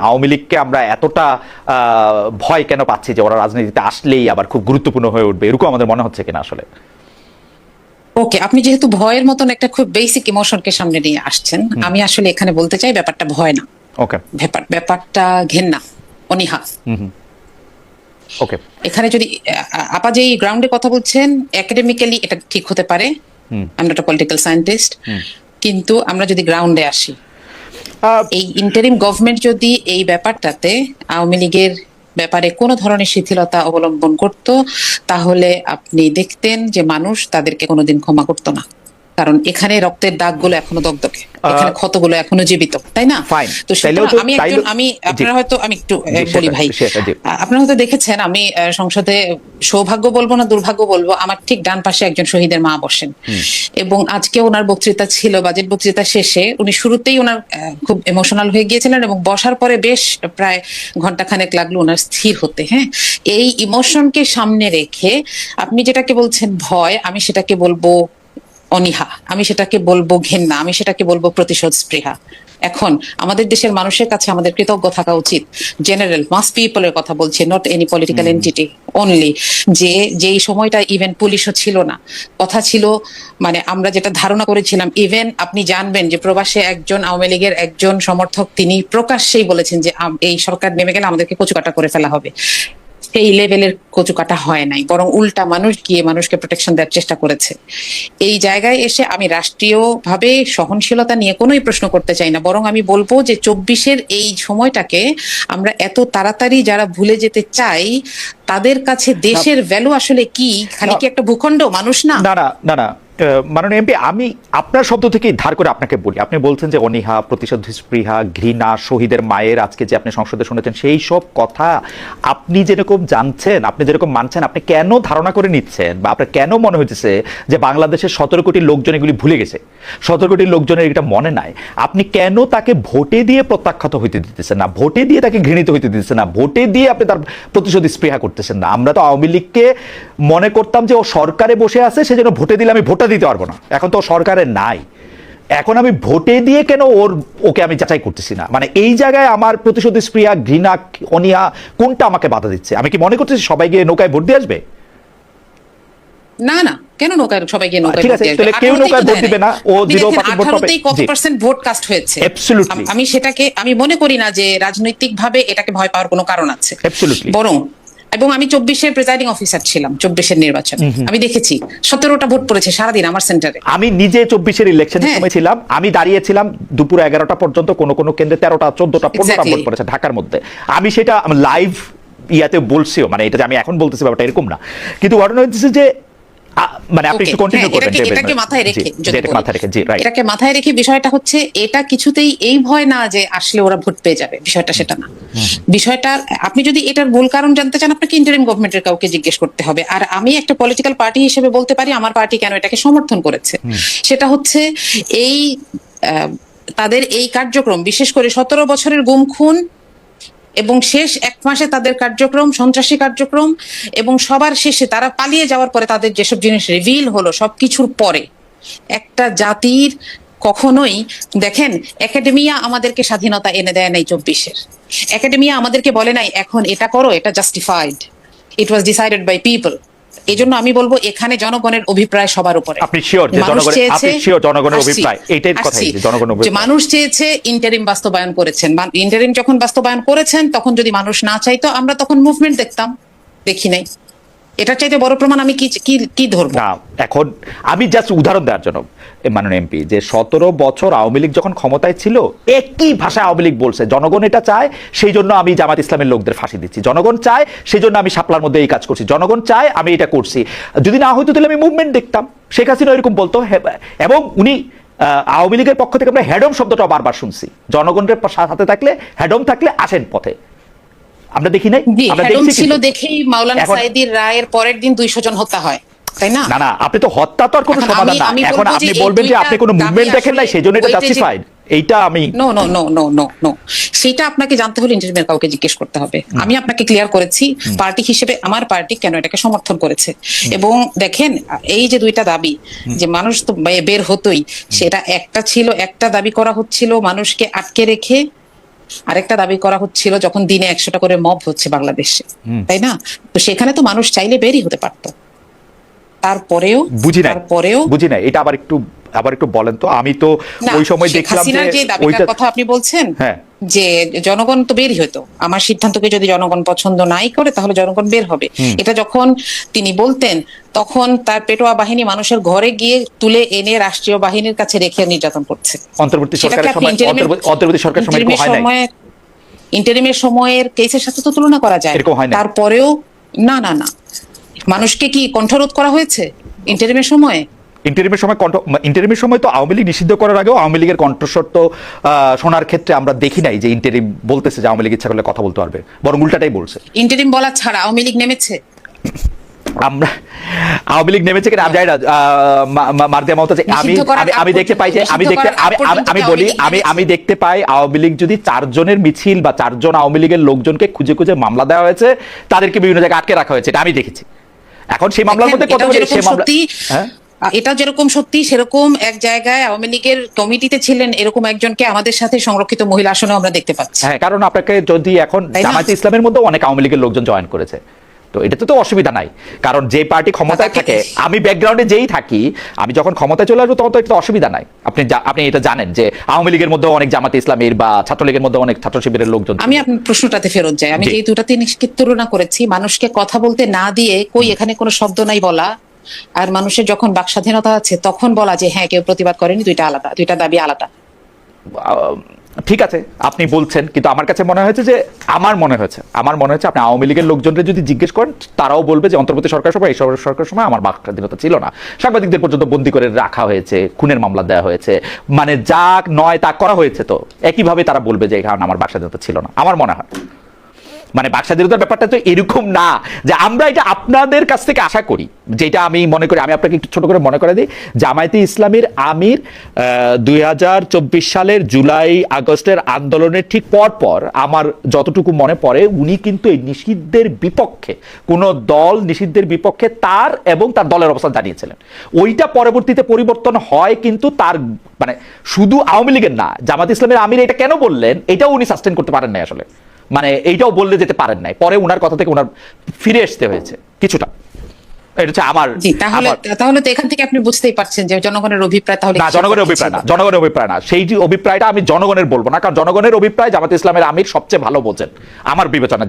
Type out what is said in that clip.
আওয়ামী লীগকে আমরা এতটা ভয় কেন পাচ্ছি যে ওরা রাজনীতিতে আসলেই আবার খুব গুরুত্বপূর্ণ হয়ে উঠবে, এরকম আমাদের মনে হচ্ছে কিনা আসলে? ওকে, আপনি যেহেতু ভয়ের মতন একটা খুব বেসিক ইমোশনকে সামনে নিয়ে আসছেন, আমি আসলে এখানে বলতে চাই ব্যাপারটা ভয় না, ওকে, ব্যাপারটা ঘেন্না, অনীহা। ওকে, এখানে যদি আপা যেই গ্রাউন্ডে কথা বলছেন, একাডেমিক্যালি এটা ঠিক হতে পারে, I am not a political scientist, কিন্তু আমরা যদি গ্রাউন্ডে আসি, এই ইন্টারিম গভর্নমেন্ট যদি এই ব্যাপারটাতে আওয়ামী লীগের ব্যাপারে কোনো ধরনের শিথিলতা অবলম্বন করত, তাহলে আপনি দেখতেন যে মানুষ তাদেরকে কোনোদিন ক্ষমা করতো না। কারণ এখানে রক্তের দাগগুলো এখনো দগদগে, এখানে ক্ষতগুলো এখনো জীবিত, তাই না? তো আপনারা হয়তো, আমি একটু বলি ভাই, আপনারা হয়তো দেখেছেন, আমি সংসদে সৌভাগ্য বলবো না দুর্ভাগ্য বলবো, আমার ঠিক ডান পাশে একজন শহীদের মা বসেন, এবং আজকে ওনার বক্তৃতা ছিল, বাজেট বক্তৃতা শেষে উনি শুরুতেই ওনার খুব ইমোশনাল হয়ে গিয়েছিলেন, এবং বসার পরে বেশ প্রায় ঘন্টাখানেক লাগলো ওনার স্থির হতে। হ্যাঁ, এই ইমোশনকে সামনে রেখে আপনি যেটাকে বলছেন ভয়, আমি সেটাকে বলবো অনীহা, আমি সেটাকে বলবো ঘেন্না, আমি সেটাকে বলবো প্রতিশোধ স্পৃহা। এখন আমাদের দেশের মানুষের কাছে আমাদের কৃতজ্ঞ থাকা উচিত, জেনারেল মাস পিপলের কথা বলছি, not any political entity only, যে যেই সময়টা ইভেন পুলিশও ছিল না, কথা ছিল, মানে আমরা যেটা ধারণা করেছিলাম, ইভেন আপনি জানবেন যে প্রবাসে একজন আওয়ামী লীগের একজন সমর্থক তিনি প্রকাশ্যেই বলেছেন যে এই সরকার নেমে গেলে আমাদেরকে কচুকাটা করে ফেলা হবে। সেই লেভেলের কচুকাটা হয় নাই, বরং উল্টা মানুষ গিয়ে মানুষকে প্রোটেকশন দেওয়ার চেষ্টা করেছে। এই জায়গায় এসে আমি রাষ্ট্রীয়ভাবে সহনশীলতা নিয়ে কোনোই প্রশ্ন করতে চাই না, বরং আমি বলবো যে 24-এর এই সময়টাকে আমরা এত তাড়াতাড়ি যারা ভুলে যেতে চাই, তাদের কাছে দেশের ভ্যালু আসলে কি? খালি কি একটা ভূখণ্ড, মানুষ না? না না না না, মাননীয় এমপি, আমি আপনার শব্দ থেকেই ধার করে আপনাকে বলি, আপনি বলছেন যে অনীহা, প্রতিশোধ স্পৃহা, ঘৃণা, শহীদের মায়ের আজকে যে আপনি সংসদে শুনেছেন, সেই সব কথা আপনি যেরকম জানছেন, আপনি যেরকম মানছেন, আপনি কেন ধারণা করে নিচ্ছেন, বা আপনার কেন মনে হচ্ছে যে বাংলাদেশের 17 কোটি লোকজন এগুলি ভুলে গেছে, 17 কোটি লোকজনের এটা মনে নাই? আপনি কেন তাকে ভোটে দিয়ে প্রত্যাখ্যাত হইতে দিতেছেন না, ভোটে দিয়ে তাকে ঘৃণিত হইতে দিতেছেন না, ভোটে দিয়ে আপনি তার প্রতিশোধ স্পৃহা করতেছেন না? আমরা তো আওয়ামী লীগকে মনে করতাম যে ও সরকারে বসে আছে, সেজন্য ভোটে দিলে আমি ভোটটা দিতে পারবো না, এখন তো সরকারে নাই, এখন আমি ভোটে দিয়ে কেন ওকে আমি যাচাই করতেছি না? মানে এই জায়গায় আমার প্রতিশোধ স্পৃহা, ঘৃণা, অনীহা কোনটা আমাকে বাধা দিচ্ছে? আমি কি মনে করতেছি সবাই গিয়ে নৌকায় ভোট দিয়ে আসবে? না না, কেন নৌকায় সবাই গিয়ে নৌকায়? ঠিক আছে, তাহলে কেউ নৌকায় ভোট দিবে না, ও 0% ভোট পাবে। কত পার্সেন্ট ভোট কাস্ট হয়েছে? অ্যাবসলিউটলি, আমি সেটাকে, আমি মনে করি না যে রাজনৈতিকভাবে এটাকে ভয় পাওয়ার কোনো কারণ আছে, অ্যাবসলিউটলি। বরং, এবং আমি 24-এর প্রেসাইডিং অফিসার ছিলাম, 24-এর নির্বাচন আমি দেখেছি 17টা ভোট পড়েছে সারাদিন আমার সেন্টারে। আমি নিজে 24-এর ইলেকশনের সময় ছিলাম, আমি দাঁড়িয়েছিলাম দুপুর 11টা পর্যন্ত, কোন কোন কেন্দ্রে 13টা, 14টা, 15টা ভোট পড়েছে ঢাকার মধ্যে। আমি সেটা লাইভ ইয়াতে বলছিও, মানে এটা যে আমি এখন বলতেছি ব্যাপারটা এরকম না, কিন্তু ঘটনা হচ্ছে যে মানে আপনি একটু কন্টিনিউ করবেন। এটাকে মাথায় রেখে, এটাকে মাথায় রেখে বিষয়টা হচ্ছে, এটা কিছুতেই এই ভয় না যে আসলে ওরা ভোট পেয়ে যাবে, বিষয়টা সেটা না। বিষয়টা, আপনি যদি এটার মূল কারণ জানতে চান, আপনাকে ইন্টারিম গভর্নমেন্টের কাউকে জিজ্ঞেস করতে হবে। আর আমি একটা পলিটিক্যাল পার্টি হিসেবে বলতে পারি আমার পার্টি কেন এটাকে সমর্থন করেছে। সেটা হচ্ছে এই তাদের এই কার্যক্রম, বিশেষ করে 17 বছরের গুম খুন এবং শেষ 1 মাসে তাদের কার্যক্রম, সন্ত্রাসী কার্যক্রম, এবং সবার শেষে তারা পালিয়ে যাওয়ার পরে তাদের যেসব জিনিস রিভিল হলো, সবকিছুর পরে একটা জাতির কখনোই, দেখেন, একাডেমিয়া আমাদেরকে স্বাধীনতা এনে দেয় নাই 24-এর। একাডেমিয়া আমাদেরকে বলে নাই এখন এটা করো, এটা justified, it was decided by people. এই জন্য আমি বলবো এখানে জনগণের অভিপ্রায় সবার উপরে। আপনি শিওর যে জনগণের অভিপ্রায় এইটাই কথাই, যে জনগণের যে মানুষ চেয়েছে, ইন্টারিম বাস্তবায়ন করেছেন, ইন্টারিম যখন বাস্তবায়ন করেছেন তখন যদি মানুষ না চাইতো আমরা তখন মুভমেন্ট দেখতাম, দেখি নাই। এটার চাইতে বড় প্রমাণ আমি কি ধরবো না? এখন আমি জাস্ট উদাহরণ দেওয়ার জন্য, মাননীয় এমপি, যে 17 বছর আওয়ামী লীগ যখন ক্ষমতায় ছিল, একই ভাষায় আওয়ামী লীগ বলছে জনগণ এটা চায়, সেই জন্য আমি জামাত ইসলামের লোকদের ফাঁসি দিচ্ছি, জনগণ চায় সেই জন্য আমি শাপলার মধ্যে এই কাজ করছি, জনগণ চায় আমি এটা করছি। যদি না হইতো তাহলে আমি মুভমেন্ট দেখতাম। শেখ হাসিনা এরকম বলতো, এবং উনি আওয়ামী লীগের পক্ষ থেকে আমরা হ্যাডম শব্দটা বারবার শুনছি, জনগণের সাথে থাকলে, হ্যাডম থাকলে আসেন পথে। আমরা দেখি নাই, আমরা দেখছি ছিল দেখেই মাওলানা সাঈদীর রায়ের পরের দিন 200 জন হত্যা হয়, তাই না? না না, আপনি তো হত্যা তো আর কোনো সমাধান না। এখন আপনি বলবেন যে আপনি কোনো মুভমেন্ট দেখেন নাই সেই জন্য এটা জাস্টিফাইড, এইটা আমি no no no no no no, সেটা আপনাকে জানতে হলে ইন্টারিমের কাউকে জিজ্ঞেস করতে হবে। আমি আপনাকে ক্লিয়ার করেছি পার্টি হিসেবে আমার পার্টি কেন এটাকে সমর্থন করেছে। এবং দেখেন, এই যে 2টা দাবি, যে মানুষ তো বের হতোই, সেটা একটা ছিল, একটা দাবি করা হচ্ছিল মানুষকে আটকে রেখে আরেকটা দাবি করা হচ্ছিল যখন দিনে 100টা করে মব হচ্ছে বাংলাদেশে, তাই না? তো সেখানে তো মানুষ চাইলে বেরই হতে পারতো। তারপরেও বুঝি নাই এটা আবার একটু বলেন তো। আমি তো ওই সময় দেখলাম যে দাবিটার কথা আপনি বলছেন, যে জনগণ তো বের হতো, আমার সিদ্ধান্তকে যদি জনগণ পছন্দ নাই করে তাহলে জনগণ বের হবে, এটা যখন তিনি বলতেন তখন তার পেটোয়া বাহিনী মানুষের ঘরে গিয়ে তুলে এনে রাষ্ট্রীয় বাহিনীর কাছে রেখে নির্যাতন করছে। অন্তর্বর্তী সরকারের সময় ইন্টারিমের সময়ের কেসের সাথে তো তুলনা করা যায়। তারপরেও না মানুষকে কি কণ্ঠরোধ করা হয়েছে ইন্টারিমের সময়? ইন্টারিমের সময় তো আওয়ামী লীগ নিষিদ্ধ করার আগেও আওয়ামী লীগের কণ্ঠস্বর তো শোনার ক্ষেত্রে আমরা দেখি নাই যে ইন্টারিম বলতেছে যে আওয়ামী লীগ ইচ্ছা করলে কথা বলতে পারবে, বরং উল্টাটাই বলছে। ইন্টারিম বলা ছাড়া আওয়ামী লীগ নেমেছে, আমরা আওয়ামী লীগ নেমেছে কিনা আমি জানি না। মারদিয়া মমতাজ, আমি দেখতে পাই যে আমি দেখতে পাই আওয়ামী লীগ যদি 4 জনের মিছিল বা 4 জন আওয়ামী লীগের লোকজনকে খুঁজে খুঁজে মামলা দেওয়া হয়েছে, তাদেরকে বিভিন্ন জায়গায় আটকে রাখা হয়েছে, এটা আমি দেখেছি। এখন সেই মামলার মধ্যে কত এটা যেরকম সত্যি সেরকম এক জায়গায় আওয়ামী লীগের কমিটিতে ছিলেন এরকম একজনকে আমাদের সাথে সংরক্ষিত মহিলা আসনে আমরা দেখতে পাচ্ছি। হ্যাঁ, কারণ আপনাকে যদি এখন জামায়াতে ইসলামের মধ্যে অনেক আওয়ামী লীগের লোকজন জয়েন করেছে, তো এটাতে তো অসুবিধা নাই। কারণ যে পার্টি ক্ষমতায় থাকে, আমি ব্যাকগ্রাউন্ডে যেই থাকি, আমি যখন ক্ষমতায় চলে আসবো তখন তো এটা অসুবিধা নাই। আপনি এটা জানেন যে আওয়ামী লীগের মধ্যে অনেক জামাতে ইসলামের বা ছাত্রলীগের মধ্যে অনেক ছাত্র শিবিরের লোকজন। আমি আপনার প্রশ্নটাতে ফেরত যাই, আমি যে দুটাতে তুলনা করেছি, মানুষকে কথা বলতে না দিয়ে কই এখানে কোনো শব্দ নাই বলা, আর মানুষের যখন বাক স্বাধীনতা আছে তখন বলা যে হ্যাঁ কেউ প্রতিবাদ করেনি, দুইটা দাবি আলাদা। ঠিক আছে, আপনি বলছেন, কিন্তু আমার কাছে মনে হয়েছে যে আমার মনে হয়েছে আপনি আওয়ামী লীগের লোকজনদের যদি জিজ্ঞেস করেন তারাও বলবে যে অন্তর্বর্তী সরকার সময়, এই সরকার সময় আমার বাক স্বাধীনতা ছিল না, সাংবাদিকদের পর্যন্ত বন্দী করে রাখা হয়েছে, খুনের মামলা দেওয়া হয়েছে, মানে যা নয় তা করা হয়েছে, তো একইভাবে তারা বলবে যে কারণ আমার বাক স্বাধীনতা ছিল না। আমার মনে হয় মানে বাক স্বাধীনতার ব্যাপারটা তো এরকম না যে আমরা এটা আপনাদের কাছ থেকে আশা করি, যেটা আমি মনে করি। আমি আপনাকে একটু ছোট করে মনে করে দিই, জামায়াতে ইসলামীর আমির 2024 সালের জুলাই আগস্টের আন্দোলনের ঠিক পর আমার যতটুকু মনে পড়ে, উনি কিন্তু এই নিষিদ্ধের বিপক্ষে, কোন দল নিষিদ্ধের বিপক্ষে তার এবং তার দলের অবস্থান জানিয়েছিলেন। ওইটা পরবর্তীতে পরিবর্তন হয়, কিন্তু তার মানে শুধু আওয়ামী লীগের না, জামায়াতে ইসলামের আমির এটা কেন বললেন এটাও উনি সাস্টেন করতে পারেন না আসলে, মানে এইটাও বললে যেতে পারেন নাই, পরে উনার কথা থেকে উনার ফিরে আসতে হয়েছে কিছুটা। এটা হচ্ছে আমার। তাহলে তো এখান থেকে আপনি বুঝতেই পারছেন যে জনগণের অভিপ্রায়, তাহলে না, জনগণের অভিপ্রায় না, সেই অভিপ্রায়টা আমি জনগণের বলবো না, কারণ জনগণের অভিপ্রায় জামায়াতে ইসলামের আমির সবচেয়ে ভালো বোঝেন আমার বিবেচনা।